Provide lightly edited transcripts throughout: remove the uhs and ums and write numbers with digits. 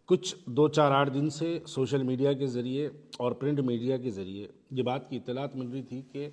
कुछ 2-4-8 दिन से सोशल मीडिया के ज़रिए और प्रिंट मीडिया के ज़रिए ये बात की इत्तलात मिल रही थी कि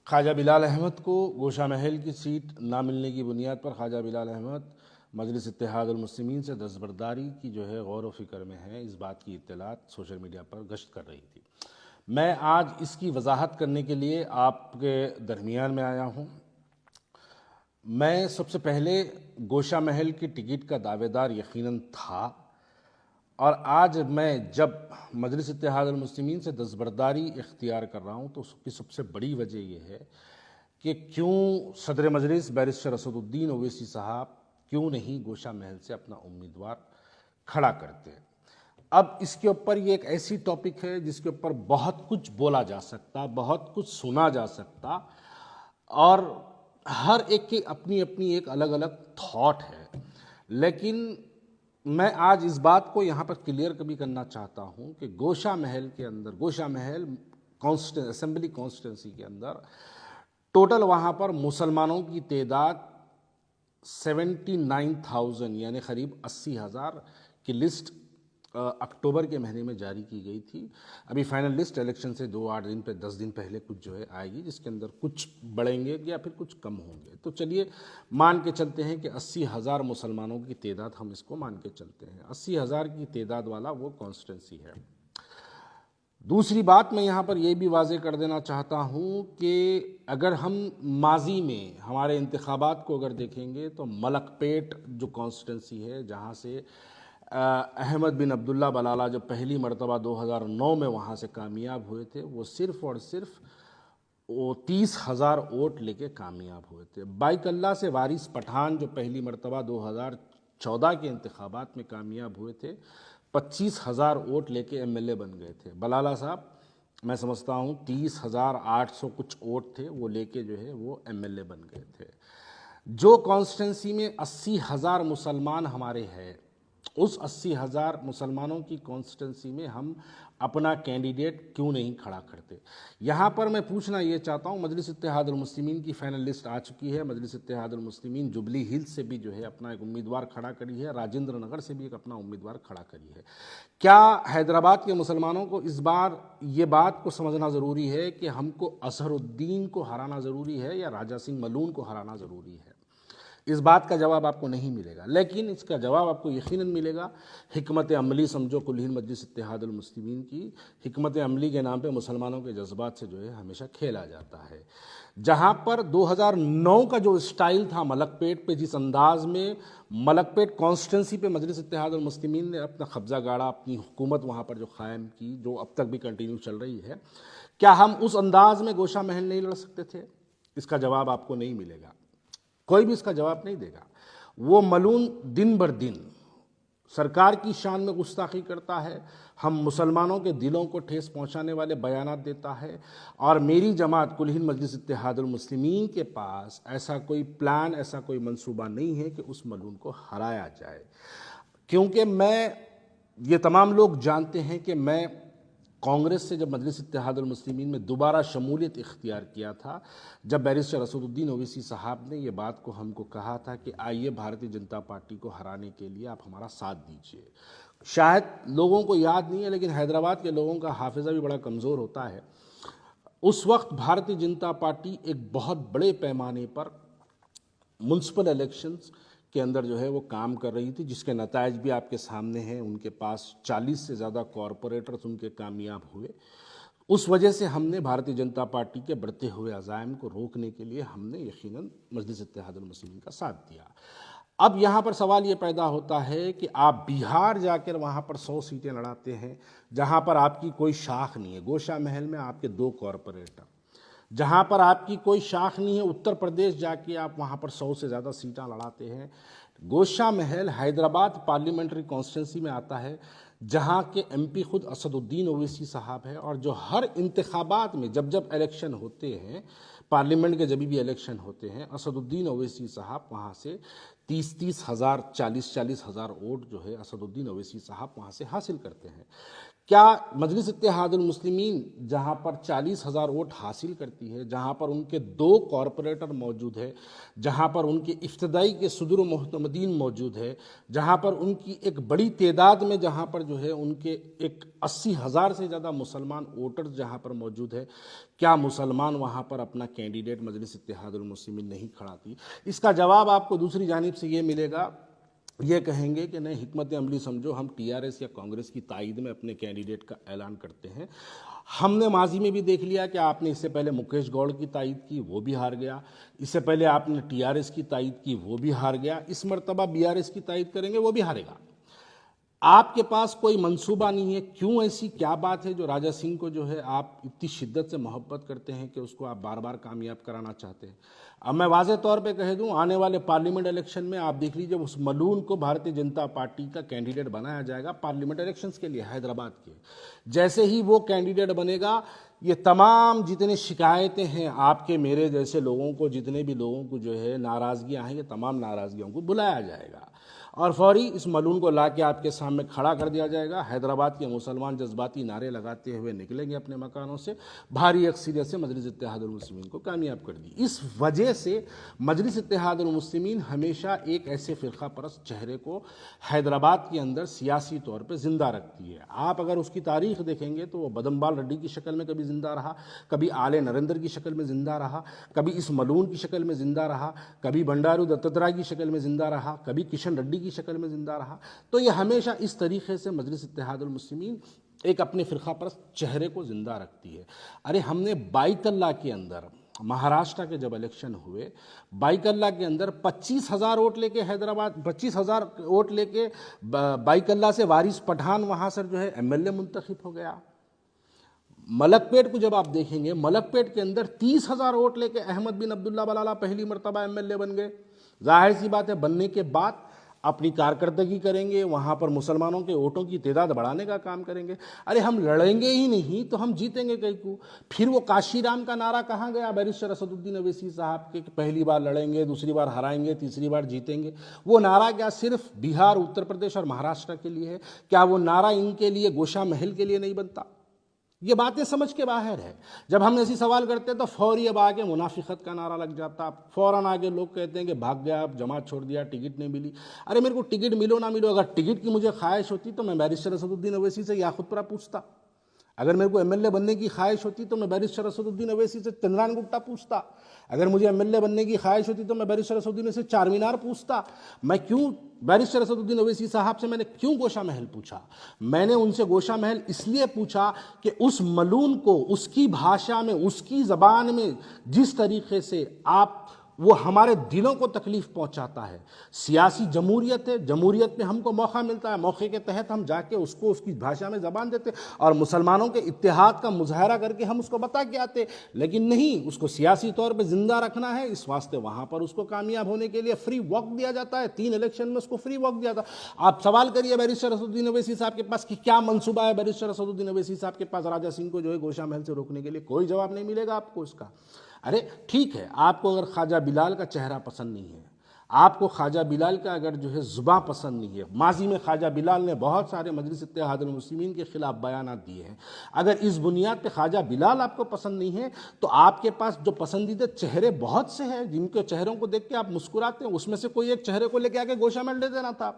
ख्वाजा बिलाल अहमद को गोशा महल की सीट ना मिलने की बुनियाद पर ख्वाजा बिलाल अहमद मजलिस इत्तेहादुल मुस्लिमीन से दस्तबरदारी की जो है गौर व फिक्र में है। इस बात की इत्तलात सोशल मीडिया पर गश्त कर रही थी। मैं आज इसकी वजाहत करने के लिए आपके दरमियान में आया हूँ। मैं सबसे पहले गोशा महल की टिकट का दावेदार यकीनन था, और आज मैं जब मजलिस इत्तेहादुल मुस्लिमीन से दस्तबरदारी इख्तियार कर रहा हूँ तो उसकी सबसे बड़ी वजह यह है कि क्यों सदर मजलिस बैरिस्टर असदुद्दीन ओवैसी साहब क्यों नहीं गोशा महल से अपना उम्मीदवार खड़ा करते। अब इसके ऊपर ये एक ऐसी टॉपिक है जिसके ऊपर बहुत कुछ बोला जा सकता, बहुत कुछ सुना जा सकता, और हर एक की अपनी अपनी एक अलग अलग थॉट है। लेकिन मैं आज इस बात को यहाँ पर क्लियर कभी करना चाहता हूँ कि गोशा महल के अंदर, गोशा महल असेंबली कॉन्स्टिट्यूंसी के अंदर टोटल वहाँ पर मुसलमानों की तादाद 79,000 यानी करीब 80,000 की लिस्ट अक्टूबर के महीने में जारी की गई थी। अभी फाइनल लिस्ट इलेक्शन से 2-8 दिन पे 10 दिन पहले कुछ जो है आएगी, जिसके अंदर कुछ बढ़ेंगे या फिर कुछ कम होंगे। तो चलिए मान के चलते हैं कि 80,000 मुसलमानों की तादाद, हम इसको मान के चलते हैं 80,000 की तादाद वाला वो कॉन्स्टिट्यूंसी है। दूसरी बात मैं यहाँ पर यह भी वाजे कर देना चाहता हूँ कि अगर हम माजी में हमारे इंतखाबात को अगर देखेंगे तो मलकपेट जो कॉन्स्टिट्यूंसी है, जहाँ से अहमद बिन अब्दुल्ला बलाला जो पहली मरतबा 2009 में वहाँ से कामयाब हुए थे, वो सिर्फ़ और सिर्फ वो 30,000 वोट लेके कामयाब हुए थे। बाइकल्ला से वारिस पठान जो पहली मरतबा 2014 के इंतखाबात में कामयाब हुए थे, 25,000 वोट लेके एमएलए बन गए थे। बलाला साहब मैं समझता हूँ 30,800 कुछ वोट थे, वो लेके जो है वो एमएलए बन गए थे। जो कॉन्स्टिट्यूंसी में 80,000 मुसलमान हमारे हैं, उस 80,000 मुसलमानों की कॉन्स्टिट्यूंसी में हम अपना कैंडिडेट क्यों नहीं खड़ा करते। यहाँ पर मैं पूछना ये चाहता हूँ, मजलिस इत्तेहादुल मुस्लिमीन की फाइनल लिस्ट आ चुकी है। मजलिस इत्तेहादुल मुस्लिमीन जुबली हिल्स से भी जो है अपना एक उम्मीदवार खड़ा करी है, राजेंद्र नगर से भी एक अपना उम्मीदवार खड़ा करी है। क्या हैदराबाद के मुसलमानों को इस बार ये बात को समझना ज़रूरी है कि हमको अजहरुद्दीन को हराना ज़रूरी है या राजा सिंह मलून को हराना ज़रूरी है? इस बात का जवाब आपको नहीं मिलेगा, लेकिन इसका जवाब आपको यकीनन मिलेगा। हिकमत अमली समझो कुल मजलिस इत्तेहादुल मुस्लिमीन की हिकमत अमली के नाम पे मुसलमानों के जज्बात से जो है हमेशा खेला जाता है। जहाँ पर 2009 का जो स्टाइल था मलकपेट पे, जिस अंदाज में मलकपेट कॉन्स्टिट्यूंसी पे मजलिस इत्तेहादुल मुस्लिमीन ने अपना कब्जा गाड़ा, अपनी हुकूमत वहाँ पर जो कायम की, जो अब तक भी कंटिन्यू चल रही है, क्या हम उस अंदाज में गोशा महल नहीं लड़ सकते थे? इसका जवाब आपको नहीं मिलेगा, कोई भी इसका जवाब नहीं देगा। वो मलून दिन बर दिन सरकार की शान में गुस्ताखी करता है, हम मुसलमानों के दिलों को ठेस पहुंचाने वाले बयानात देता है, और मेरी जमात कुल हिंद मजलिस इत्तेहादुल मुस्लिमीन के पास ऐसा कोई प्लान, ऐसा कोई मंसूबा नहीं है कि उस मलून को हराया जाए। क्योंकि ये तमाम लोग जानते हैं कि मैं कांग्रेस से जब मजलिस इत्तेहादुल मुस्लिमीन में दोबारा शमूलियत इख्तियार किया था, जब बैरिस्टर असदुद्दीन ओवैसी साहब ने ये बात को हमको कहा था कि आइए भारतीय जनता पार्टी को हराने के लिए आप हमारा साथ दीजिए। शायद लोगों को याद नहीं है, लेकिन हैदराबाद के लोगों का हाफिज़ा भी बड़ा कमज़ोर होता है। उस वक्त भारतीय जनता पार्टी एक बहुत बड़े पैमाने पर म्युनिसिपल इलेक्शंस के अंदर जो है वो काम कर रही थी, जिसके नतायज भी आपके सामने हैं। उनके पास 40 से ज़्यादा कॉरपोरेटर्स उनके कामयाब हुए। उस वजह से हमने भारतीय जनता पार्टी के बढ़ते हुए अज़ाइम को रोकने के लिए हमने यकीनन मजलिस इत्तेहादुल मुस्लिमीन का साथ दिया। अब यहाँ पर सवाल ये पैदा होता है कि आप बिहार जाकर वहाँ पर 100 सीटें लड़ाते हैं, जहाँ पर आपकी कोई शाख नहीं है। गोशा महल में आपके 2 कॉरपोरेटर, जहाँ पर आपकी कोई शाख नहीं है। उत्तर प्रदेश जाके आप वहाँ पर 100 से ज़्यादा सीटें लड़ाते हैं। गोशा महल हैदराबाद पार्लियामेंट्री कॉन्स्टिट्यूंसी में आता है, जहाँ के एमपी खुद असदुद्दीन ओवैसी साहब है, और जो हर इंतखाबात में जब जब इलेक्शन होते हैं, पार्लियामेंट के जब भी इलेक्शन होते हैं, असदुद्दीन ओवैसी साहब वहाँ से 30-30 हज़ार, 40-40 हज़ार वोट जो है असदुद्दीन ओवैसी साहब वहाँ से हासिल करते हैं। क्या मजलिस इत्तेहादुल मुस्लिमीन जहाँ पर 40,000 वोट हासिल करती है, जहाँ पर उनके 2 कॉरपोरेटर मौजूद है, जहाँ पर उनके इफ्तदाई के सदर मोहतमदीन मौजूद है, जहाँ पर उनकी एक बड़ी तादाद में जहाँ पर जो है उनके एक 80,000 से ज़्यादा मुसलमान वोटर्स जहाँ पर मौजूद है, क्या मुसलमान वहाँ पर अपना कैंडिडेट मजलिस इत्तेहादुल मुस्लिमीन नहीं खड़ाती? इसका जवाब आपको दूसरी जानिब से ये मिलेगा, ये कहेंगे कि नहीं, हिकमत अमली समझो, हम टीआरएस या कांग्रेस की तायद में अपने कैंडिडेट का ऐलान करते हैं। हमने माजी में भी देख लिया कि आपने इससे पहले मुकेश गौड़ की तायद की, वो भी हार गया। इससे पहले आपने टीआरएस की तायद की, वो भी हार गया। इस मरतबा बीआरएस की तायद करेंगे, वो भी हारेगा। आपके पास कोई मंसूबा नहीं है। क्यों? ऐसी क्या बात है जो राजा सिंह को जो है आप इतनी शिद्दत से मोहब्बत करते हैं कि उसको आप बार बार कामयाब कराना चाहते हैं? अब मैं वाज़े तौर पे कह दूं, आने वाले पार्लियामेंट इलेक्शन में आप देख लीजिए, उस मलून को भारतीय जनता पार्टी का कैंडिडेट बनाया जाएगा पार्लियामेंट इलेक्शंस के लिए हैदराबाद के। जैसे ही वो कैंडिडेट बनेगा, ये तमाम जितनी शिकायतें हैं आपके मेरे जैसे लोगों को, जितने भी लोगों को जो है नाराज़गियाँ हैं, ये तमाम नाराज़गियों को बुलाया जाएगा और फौरी इस मलून को ला के आपके सामने खड़ा कर दिया जाएगा। हैदराबाद के मुसलमान जज्बाती नारे लगाते हुए निकलेंगे अपने मकानों से, भारी अक्सरियत से मजलिस इत्तेहादुल मुस्लिमीन को कामयाब कर दी। इस वजह से मजलिस इत्तेहादुल मुस्लिमीन हमेशा एक ऐसे फ़िरका परस्त चेहरे को हैदराबाद के अंदर सियासी तौर पर ज़िंदा रखती है। आप अगर उसकी तारीख देखेंगे तो वो बदमबाल रेड्डी की शक्ल में कभी ज़िंदा रहा, कभी आले नरेंद्र की शक्ल में ज़िंदा रहा, कभी इस मलून की शक्ल में ज़िंदा रहा, कभी बंडारू दत्तात्रेय की शक्ल में ज़िंदा रहा, कभी किशन रेड्डी की शक्ल में जिंदा रहा। तो ये हमेशा इस तरीके से मजलिस इत्तेहादुल मुस्लिमीन एक अपने फ़िरका परस्त चेहरे को जिंदा रखती है। अरे हमने बाइकल्ला के अंदर, महाराष्ट्र के जब इलेक्शन हुए, बाइकल्ला के अंदर 25,000 वोट लेके हैदराबाद, 25,000 वोट लेके बाइकल्ला से वारिस पठान वहाँ से जो है एमएलए मुंतखब हो गया। मलकपेट को जब आप देखेंगे, मलकपेट के अंदर 30,000 वोट लेके अहमद बिन अब्दुल्ला बलाला पहली मरतबा एमएलए बन गए। जाहिर सी बात है, बनने के बाद अपनी कारकर्दगी करेंगे, वहाँ पर मुसलमानों के वोटों की तादाद बढ़ाने का काम करेंगे। अरे हम लड़ेंगे ही नहीं तो हम जीतेंगे कहीं को? फिर वो काशीराम का नारा कहाँ गया बैरिस्टर असदुद्दीन अवैसी साहब के, पहली बार लड़ेंगे, दूसरी बार हराएंगे, तीसरी बार जीतेंगे? वो नारा क्या सिर्फ बिहार, उत्तर प्रदेश और महाराष्ट्र के लिए है? क्या वो नारा इनके लिए, गोशा महल के लिए नहीं बनता? ये बातें समझ के बाहर है। जब हम ऐसी सवाल करते हैं तो फौरी अब आगे मुनाफिकत का नारा लग जाता। फ़ौरन आगे लोग कहते हैं कि भाग गया, अब जमात छोड़ दिया, टिकट नहीं मिली। अरे मेरे को टिकट मिलो ना मिलो, अगर टिकट की मुझे ख्वाहिश होती तो मैं बैरिस्टर असदुद्दीन अवैसी से याखुतपुरा पूछता। अगर मेरे को एमएलए बनने की ख्वाहिश होती तो मैं बैरिस्टर असदुद्दीन अवैसी से चंद्रान गुप्ता पूछता। अगर मुझे एमएलए बनने की ख्वाहिश होती तो मैं बैरिस्टर असदुद्दीन से चार मीनार पूछता। मैं क्यों बैरिस्टर असदुद्दीन अवैसी साहब से मैंने क्यों गोशा महल पूछा? मैंने उनसे गोशा महल इसलिए पूछा कि उस मलून को उसकी भाषा में, उसकी ज़बान में जिस तरीके से आप, वो हमारे दिलों को तकलीफ पहुंचाता है। सियासी जमहूरियत है, जमहूरियत में हमको मौका मिलता है, मौके के तहत हम जाके उसको उसकी भाषा में ज़बान देते और मुसलमानों के इत्तेहाद का मुजाहरा करके हम उसको बता के आते। लेकिन नहीं, उसको सियासी तौर पे ज़िंदा रखना है, इस वास्ते वहाँ पर उसको कामयाब होने के लिए फ्री वक्त दिया जाता है। 3 इलेक्शन में उसको फ्री वक्त दिया था। आप सवाल करिए बैरिस्टर असदुद्दीन अवैसी साहब के पास कि क्या मनसूबा है बैरिस्टर असदुद्दीन अवैसी साहब के पास राजा सिंह को जो है गोशा महल से रोकने के लिए? कोई जवाब नहीं मिलेगा आपको उसका। अरे ठीक है, आपको अगर ख्वाजा बिलाल का चेहरा पसंद नहीं है, आपको ख्वाजा बिलाल का अगर जो है ज़ुबान पसंद नहीं है, माजी में ख्वाजा बिलाल ने बहुत सारे मजलिस इत्तेहादुल मुस्लिमीन के खिलाफ बयानात दिए हैं, अगर इस बुनियाद पे ख्वाजा बिलाल आपको पसंद नहीं है तो आपके पास जो पसंदीदा चेहरे बहुत से हैं जिनके चेहरों को देख के आप मुस्कुराते हैं, उसमें से कोई एक चेहरे को लेके आके गोशा महल दे देना था।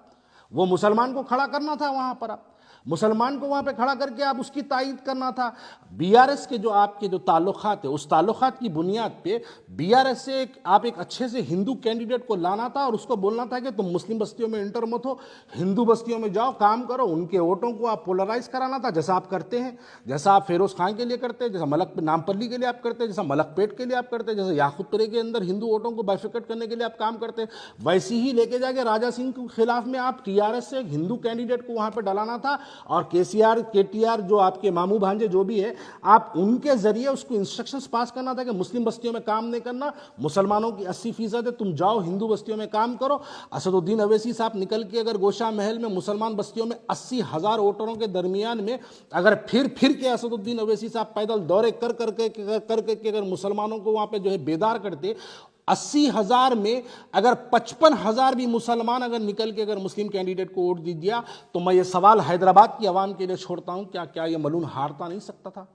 वो मुसलमान को खड़ा करना था वहाँ पर, आप मुसलमान को वहाँ पे खड़ा करके आप उसकी तायद करना था। बीआरएस के जो आपके जो ताल्लुकात है, उस ताल्लुकात की बुनियाद पे बीआरएस से आप एक अच्छे से हिंदू कैंडिडेट को लाना था और उसको बोलना था कि तुम मुस्लिम बस्तियों में इंटर मत हो, हिंदू बस्तियों में जाओ, काम करो, उनके वोटों को आप पोलराइज कराना था, जैसा आप करते हैं, जैसा आप फेरोज खान के लिए करते हैं, जैसा नामपल्ली के लिए आप करते हैं, जैसा मलकपेट के लिए आप करते हैं, जैसे याकूतपुरे के अंदर हिंदू वोटों को बाइफिकेट करने के लिए आप काम करते हैं, वैसे ही लेके जाके राजा सिंह के खिलाफ में आप टीआरएस से एक हिंदू कैंडिडेट को वहाँ पर डलाना था और केटीआर जो आपके मामू भांजे जो भी है, आप उनके जरिए उसको इंस्ट्रक्शंस पास करना था कि मुस्लिम बस्तियों में काम नहीं करना, मुसलमानों की 80% है, तुम जाओ हिंदू बस्तियों में काम करो। असदुद्दीन अवैसी साहब निकल के अगर गोशा महल में मुसलमान बस्तियों में 80,000 वोटरों के दरमियान में अगर फिर के असदुद्दीन अवैसी साहब पैदल दौरे कर करके अगर मुसलमानों को वहाँ पे जो है बेदार करते, 80,000 में अगर 55,000 भी मुसलमान अगर निकल के अगर मुस्लिम कैंडिडेट को वोट दे दिया तो मैं ये सवाल हैदराबाद की आवाम के लिए छोड़ता हूं, क्या ये मलून हारता नहीं सकता था?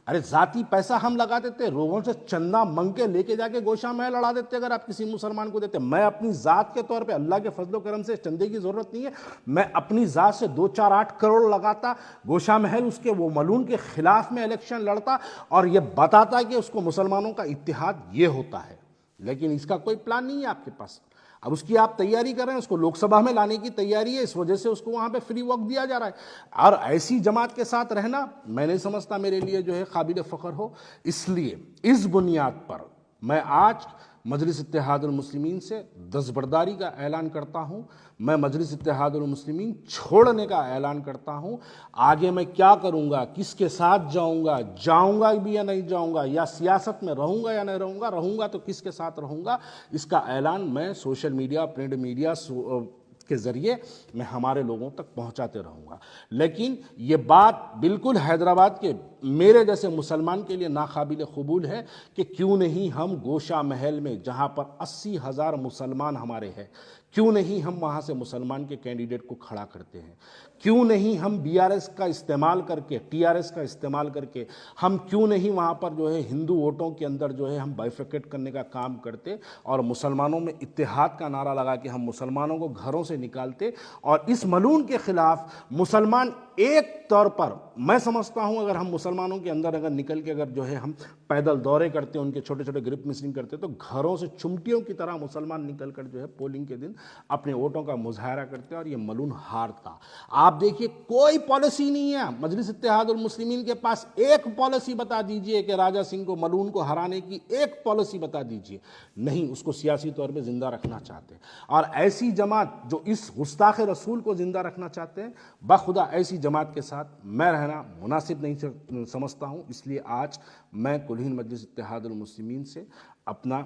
अरे जाती पैसा हम लगा देते, लोगों से चंदा मंग के लेके जाके गोशा महल लड़ा देते अगर आप किसी मुसलमान को देते। मैं अपनी जात के तौर पे अल्लाह के फजलो करम से चंदे की जरूरत नहीं है, मैं अपनी जात से 2-4-8 करोड़ लगाता, गोशा महल उसके वो मलून के खिलाफ में इलेक्शन लड़ता और ये बताता कि उसको मुसलमानों का इत्तेहाद ये होता है। लेकिन इसका कोई प्लान नहीं है आपके पास। अब उसकी आप तैयारी कर रहे हैं, उसको लोकसभा में लाने की तैयारी है, इस वजह से उसको वहां पे फ्री वॉक दिया जा रहा है। और ऐसी जमात के साथ रहना मैं नहीं समझता मेरे लिए जो है काबिल फ़ख्र हो। इसलिए इस बुनियाद पर मैं आज मजलिस इत्तेहादुल मुस्लिमीन से दस्तबरदारी का ऐलान करता हूं। मैं मजलिस इत्तेहादुल मुस्लिमीन छोड़ने का ऐलान करता हूं। आगे मैं क्या करूंगा, किसके साथ जाऊंगा भी या नहीं जाऊंगा, या सियासत में रहूंगा या नहीं रहूंगा तो किसके साथ रहूंगा, इसका ऐलान मैं सोशल मीडिया, प्रिंट मीडिया के ज़रिए मैं हमारे लोगों तक पहुंचाते रहूंगा। लेकिन ये बात बिल्कुल हैदराबाद के मेरे जैसे मुसलमान के लिए नाकाबिल कबूल है कि क्यों नहीं हम गोशा महल में, जहां पर 80,000 मुसलमान हमारे हैं, क्यों नहीं हम वहां से मुसलमान के कैंडिडेट को खड़ा करते हैं? क्यों नहीं हम बीआरएस का इस्तेमाल करके, टीआरएस का इस्तेमाल करके हम क्यों नहीं वहां पर जो है हिंदू वोटों के अंदर जो है हम बाइफिकेट करने का काम करते और मुसलमानों में इत्तेहाद का नारा लगा के हम मुसलमानों को घरों से निकालते और इस मलून के खिलाफ मुसलमान एक तौर पर, मैं समझता हूं अगर हम मुसलमानों के अंदर अगर निकल के अगर जो है हम पैदल दौरे करते, उनके छोटे छोटे ग्रुप मिसिंग करते, तो घरों से चुमटियों की तरह मुसलमान निकल कर जो है पोलिंग के दिन अपने वोटों का मुजाहरा करते और ये मलून हारता। आप देखिए कोई पॉलिसी नहीं है मजलिस इत्तेहादुल मुस्लिमीन के पास। एक पॉलिसी बता दीजिए कि राजा सिंह को, मलून को हराने की एक पॉलिसी बता दीजिए। नहीं, उसको सियासी तौर पे जिंदा रखना चाहते हैं। और ऐसी जमात जो इस गुस्ताखे रसूल को जिंदा रखना चाहते हैं, बखुदा ऐसी जमात के साथ मैं रहना मुनासिब नहीं समझता हूं। इसलिए आज मैं कुल मजलिस इत्तेहादुल मुस्लिमीन से अपना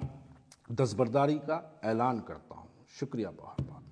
दस्तबरदारी का ऐलान करता हूं। शुक्रिया बहुत बहुत।